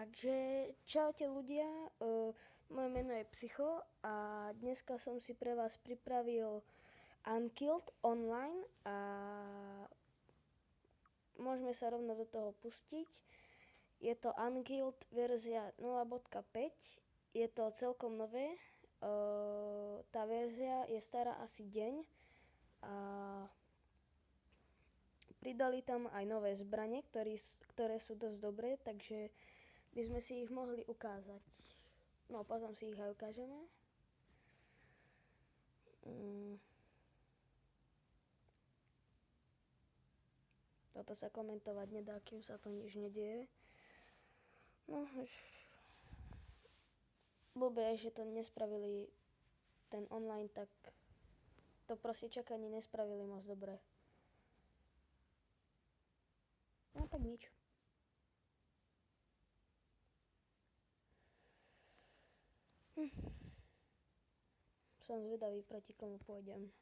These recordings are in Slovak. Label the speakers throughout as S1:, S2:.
S1: Takže čaute ľudia, moje meno je Psycho a dneska som si pre vás pripravil Unkilled online a môžeme sa rovno do toho pustiť. Je to Unkilled verzia 0.5, je to celkom nové, tá verzia je stará asi deň a pridali tam aj nové zbrane, ktoré sú dosť dobré, takže by sme si ich mohli ukázať. No, potom si ich aj ukážeme. Toto sa komentovať nedá, kým sa to nič nedieje. No, blbé je, že to nespravili ten online, tak to proste čakanie nespravili moc dobre. No tak nič. Som zvedavý, proti komu pôjdem.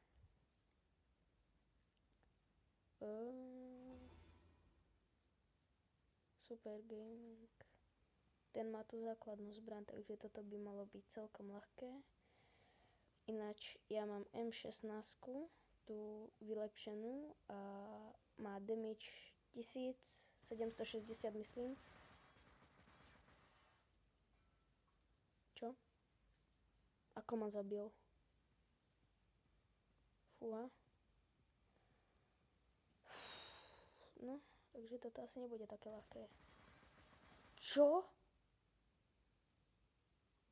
S1: Super Gaming. Ten má tú základnú zbraň, takže toto by malo byť celkom ľahké. Ináč ja mám M16, tú vylepšenú a má damage 1760, myslím. Čo? Ako ma zabil? Fúha. No, takže toto asi nebude také ľahké. Čo?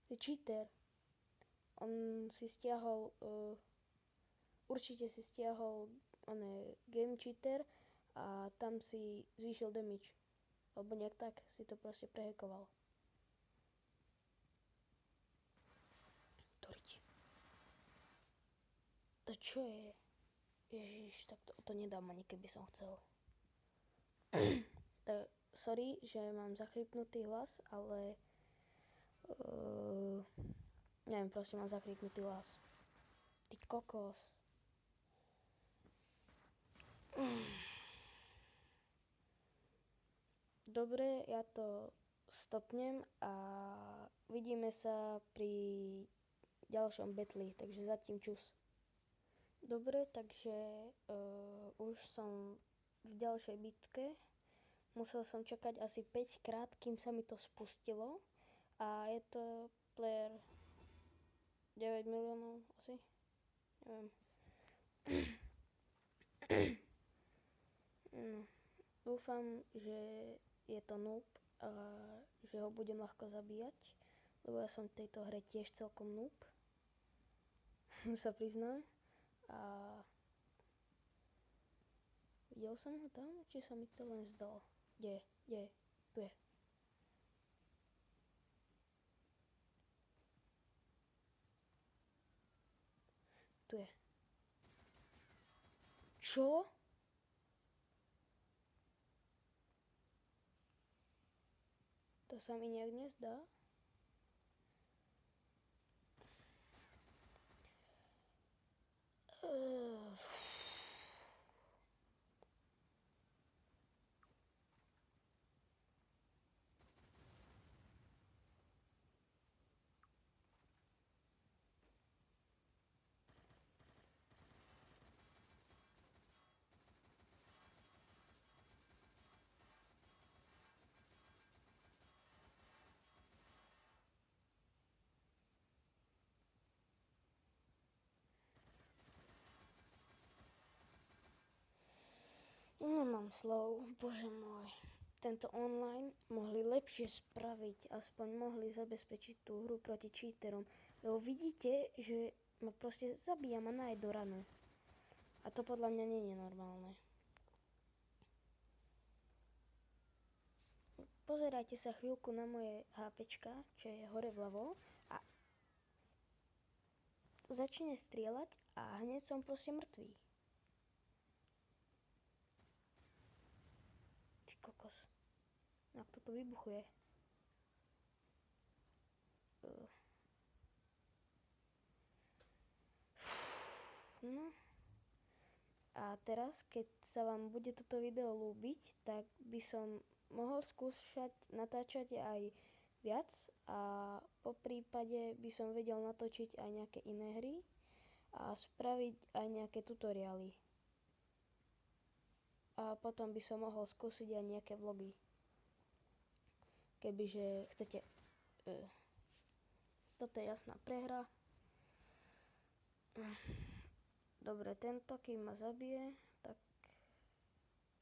S1: Je cheater. On si stiahol, určite si stiahol game cheater a tam si zvýšil damage. Alebo nejak tak si to proste prehackoval. To čo je? Ježiš, tak to nedám ani keby som chcel. Sorry, že mám zachrypnutý hlas, ale neviem, proste mám zachrypnutý hlas. Ty kokos. Dobre, ja to stopnem a vidíme sa pri ďalšom betli, takže zatím čus. Dobre, takže už som v ďalšej bitke. Musel som čakať asi 5 krát, kým sa mi to spustilo. A je to player 9 miliónov asi. Neviem. No, dúfam, že je to noob a že ho budem ľahko zabíjať. Lebo ja som v tejto hre tiež celkom noob. Sa priznám. A videl som ho tam? Či sa mi to len zdalo? Kde je? Tu je. Tu je. Čo? To sa mi nejak nezdá. Nemám slov, bože môj. Tento online mohli lepšie spraviť, aspoň mohli zabezpečiť tú hru proti cheaterom. Lebo vidíte, že ma proste zabíja ma na jednu ranu. A to podľa mňa nie je normálne. Pozerajte sa chvíľku na moje HPčka, čo je hore vľavo a začne strieľať a hneď som proste mŕtvý. Ty kokos. Ak toto vybuchuje. No. A teraz, keď sa vám bude toto video ľúbiť, tak by som mohol skúšať natáčať aj viac a po prípade by som vedel natočiť aj nejaké iné hry a spraviť aj nejaké tutoriály. A potom by som mohol skúsiť aj nejaké vlogy. Kebyže chcete... Toto je jasná prehra. Dobre, tento, kým ma zabije, tak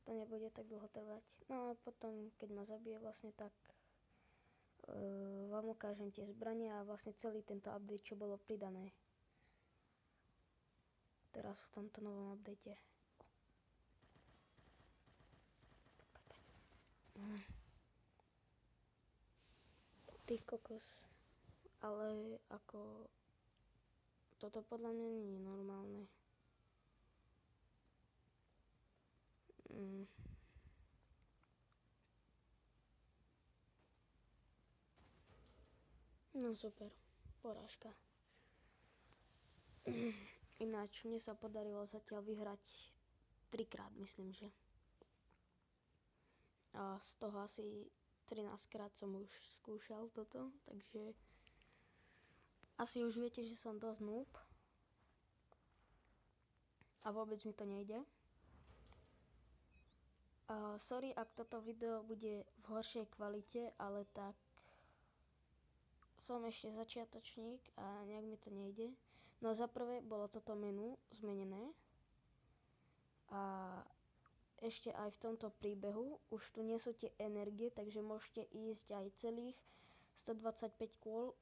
S1: to nebude tak dlho trvať. No a potom, keď ma zabije vlastne, tak vám ukážem tie zbrania a vlastne celý tento update, čo bolo pridané. Teraz v tomto novom update. Ty kokos. Ale ako... Toto podľa mňa nie je normálne. No super, porážka. Ináč, mne sa podarilo zatiaľ vyhrať 3-krát, myslím, že. A z toho asi 13-krát som už skúšal toto, takže asi už viete, že som dosť noob. A vôbec mi to nejde. Sorry, ak toto video bude v horšej kvalite, ale tak som ešte začiatočník a nejak mi to nejde. No za prvé bolo toto menu zmenené a ešte aj v tomto príbehu už tu nie sú tie energie, takže môžete ísť aj celých 125 kôl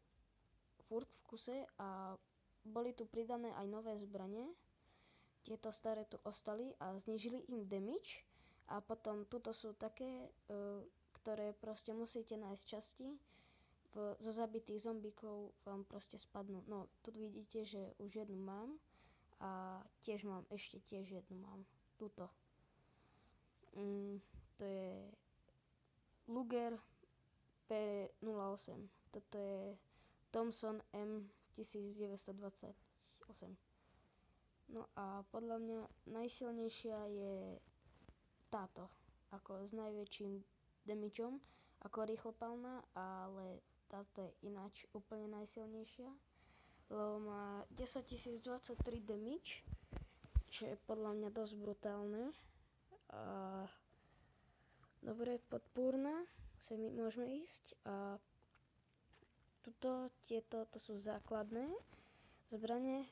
S1: furt v kuse a boli tu pridané aj nové zbranie. Tieto staré tu ostali a znížili im damage a potom tuto sú také, ktoré proste musíte nájsť časti. Zo zabitých zombíkov vám proste spadnú. No, tu vidíte, že už jednu mám a tiež mám, ešte tiež jednu mám. Tuto. To je Luger P08. Toto je Thompson M1928. No a podľa mňa najsilnejšia je táto, ako s najväčším damageom, ako rýchlopalná, ale táto je ináč úplne najsilnejšia, lebo má 10 023 damage, čo je podľa mňa dosť brutálne. Dobre, podpúrna, sem môžeme ísť a tieto sú základné zbranie,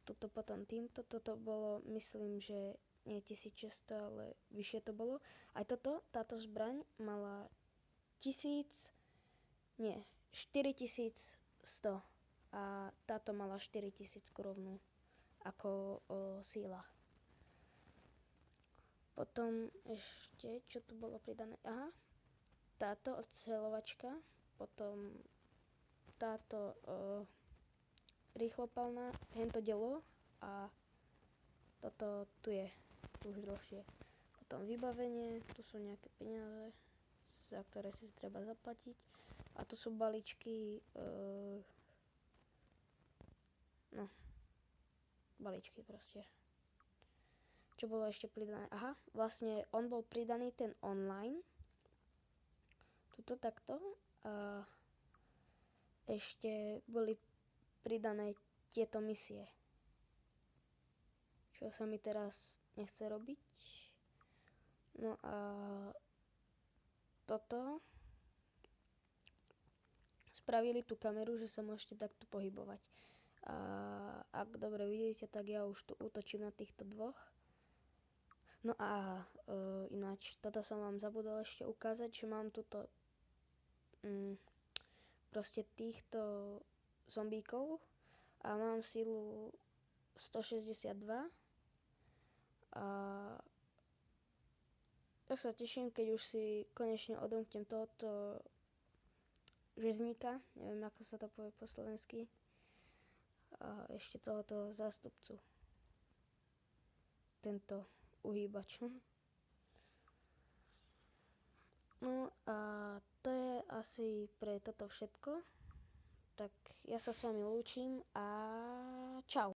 S1: toto potom týmto, toto bolo, myslím, že nie 1600, ale vyššie to bolo. Aj táto zbraň mala 4100 a táto mala 4000 korovnú ako síla. Potom ešte, čo tu bolo pridané? Aha, táto odcelovačka, potom táto rýchlopalná, hento dielo a toto tu je už dlhšie. Potom vybavenie, tu sú nejaké peniaze, za ktoré si treba zaplatiť. A tu sú balíčky, balíčky proste. Čo bolo ešte pridané? Aha, vlastne on bol pridaný ten online. Tuto takto. A ešte boli pridané tieto misie. Čo sa mi teraz nechce robiť. No a toto spravili tú kameru, že sa môžete takto pohybovať. A ak dobre vidíte, tak ja už tu útočím na týchto dvoch. No a ináč, toto som vám zabudol ešte ukázať, že mám tuto proste týchto zombíkov a mám silu 162 a ja sa teším, keď už si konečne odomknem tohoto žezníka, neviem ako sa to povie po slovensky, a ešte tohoto zástupcu, tento uhýbač. No a to je asi pre toto všetko, tak ja sa s vami lúčim a čau.